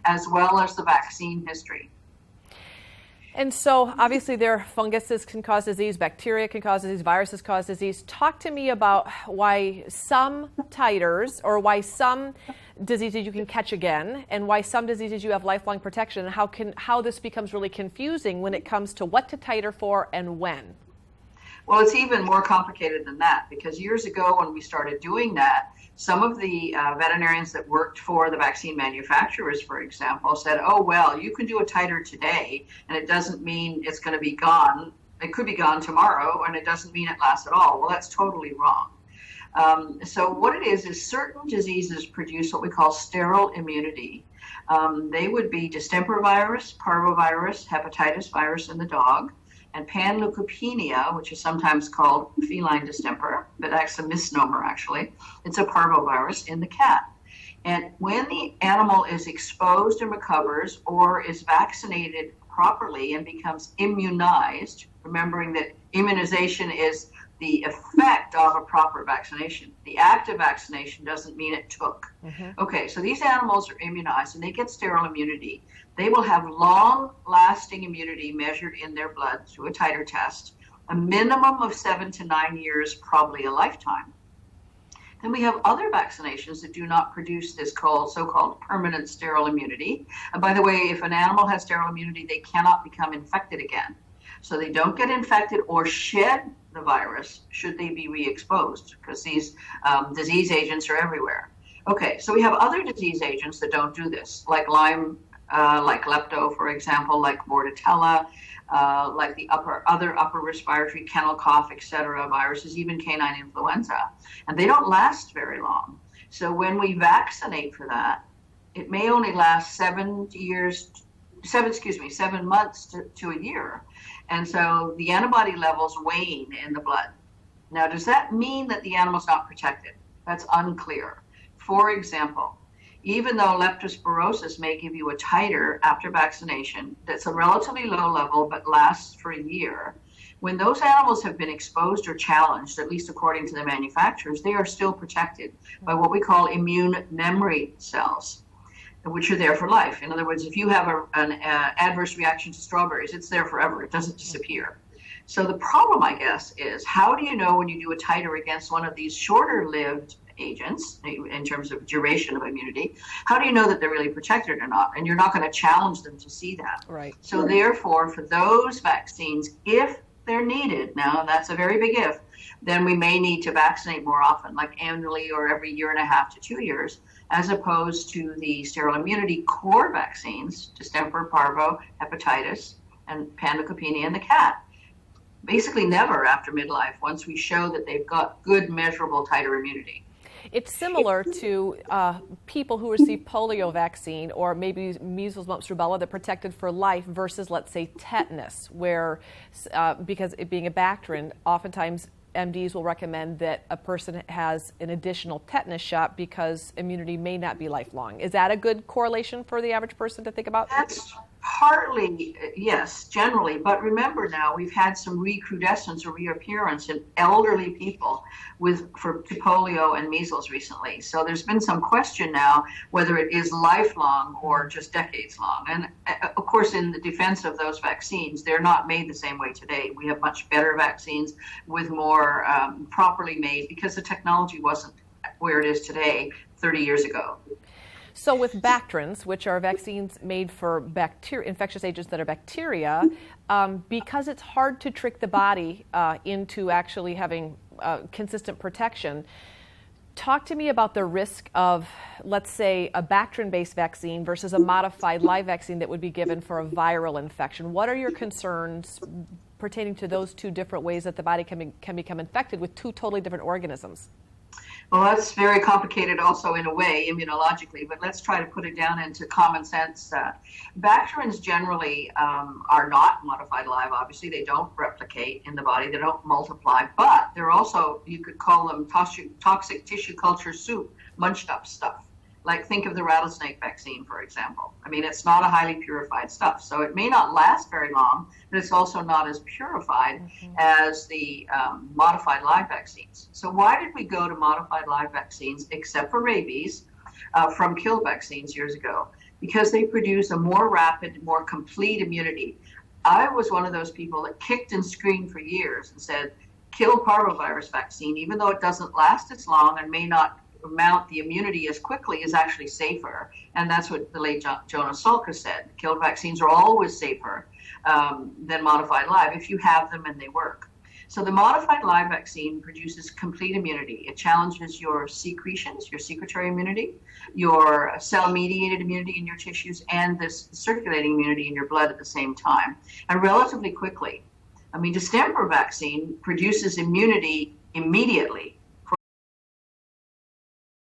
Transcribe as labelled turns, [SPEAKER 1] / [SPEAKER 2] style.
[SPEAKER 1] as well as the vaccine history.
[SPEAKER 2] And so obviously funguses can cause disease, bacteria can cause disease, viruses cause disease. Talk to me about why some titers, or why some diseases you can catch again, and why some diseases you have lifelong protection, and how this becomes really confusing when it comes to what to titer for and when.
[SPEAKER 1] Well, it's even more complicated than that, because years ago when we started doing that, some of the veterinarians that worked for the vaccine manufacturers, for example, said, oh, well, you can do a titer today, and it doesn't mean it's going to be gone. It could be gone tomorrow, and it doesn't mean it lasts at all. Well, that's totally wrong. So what it is certain diseases produce what we call sterile immunity. They would be distemper virus, parvovirus, hepatitis virus in the dog, and panleukopenia, which is sometimes called feline distemper, but that's a misnomer actually. It's a parvovirus in the cat. And when the animal is exposed and recovers, or is vaccinated properly and becomes immunized, remembering that immunization is the effect of a proper vaccination. The act of vaccination doesn't mean it took. Okay, so these animals are immunized and they get sterile immunity. They will have long-lasting immunity measured in their blood through a titer test, a minimum of 7 to 9 years, probably a lifetime. Then we have other vaccinations that do not produce this so-called permanent sterile immunity. And by the way, if an animal has sterile immunity, they cannot become infected again. So they don't get infected or shed the virus should they be re-exposed, because these disease agents are everywhere. Okay, so we have other disease agents that don't do this, like Lyme, like lepto, for example, like bordetella, like the other upper respiratory, kennel cough, etc. viruses, even canine influenza, and they don't last very long. So when we vaccinate for that, it may only last 7 months to a year, and so the antibody levels wane in the blood. Now, does that mean that the animal's not protected? That's unclear. For example, even though leptospirosis may give you a titer after vaccination that's a relatively low level but lasts for a year, when those animals have been exposed or challenged, at least according to the manufacturers, they are still protected by what we call immune memory cells, which are there for life. In other words, if you have an adverse reaction to strawberries, it's there forever. It doesn't disappear. So the problem, I guess, is how do you know when you do a titer against one of these shorter-lived agents, in terms of duration of immunity, how do you know that they're really protected or not? And you're not going to challenge them to see that.
[SPEAKER 2] Right.
[SPEAKER 1] So therefore, for those vaccines, if they're needed, now that's a very big if, then we may need to vaccinate more often, like annually or every 1.5 to 2 years, as opposed to the sterile immunity core vaccines, distemper, parvo, hepatitis, and panleukopenia in the cat. Basically never after midlife, once we show that they've got good measurable titer immunity.
[SPEAKER 2] It's similar to people who receive polio vaccine, or maybe measles, mumps, rubella, that protected for life, versus, let's say, tetanus, where because it being a bacterium, oftentimes MDs will recommend that a person has an additional tetanus shot because immunity may not be lifelong. Is that a good correlation for the average person to think about?
[SPEAKER 1] That's partly, yes, generally. But remember now, we've had some recrudescence or reappearance in elderly people for polio and measles recently. So there's been some question now whether it is lifelong or just decades long. And of course, in the defense of those vaccines, they're not made the same way today. We have much better vaccines with more properly made, because the technology wasn't where it is today 30 years ago.
[SPEAKER 2] So with bacterians, which are vaccines made for infectious agents that are bacteria, because it's hard to trick the body into actually having consistent protection, talk to me about the risk of, let's say, a bacterium-based vaccine versus a modified live vaccine that would be given for a viral infection. What are your concerns pertaining to those two different ways that the body can become infected with two totally different organisms?
[SPEAKER 1] Well, that's very complicated also in a way, immunologically, but let's try to put it down into common sense. Bacterians generally are not modified live, obviously. They don't replicate in the body. They don't multiply, but they're also, you could call them toxic tissue culture soup, munched up stuff. Like, think of the rattlesnake vaccine, for example. I mean, it's not a highly purified stuff, so it may not last very long, but it's also not as purified as the modified live vaccines. So why did we go to modified live vaccines, except for rabies, from kill vaccines years ago? because they produce a more rapid, more complete immunity. I was one of those people that kicked and screamed for years and said, kill parvovirus vaccine, even though it doesn't last as long and may not mount the immunity as quickly, is actually safer. And that's what the late Jonas Salk said. Killed vaccines are always safer than modified live if you have them and they work. So the modified live vaccine produces complete immunity. It challenges your secretions, your secretory immunity, your cell-mediated immunity in your tissues, and this circulating immunity in your blood at the same time, and relatively quickly. I mean, distemper vaccine produces immunity immediately,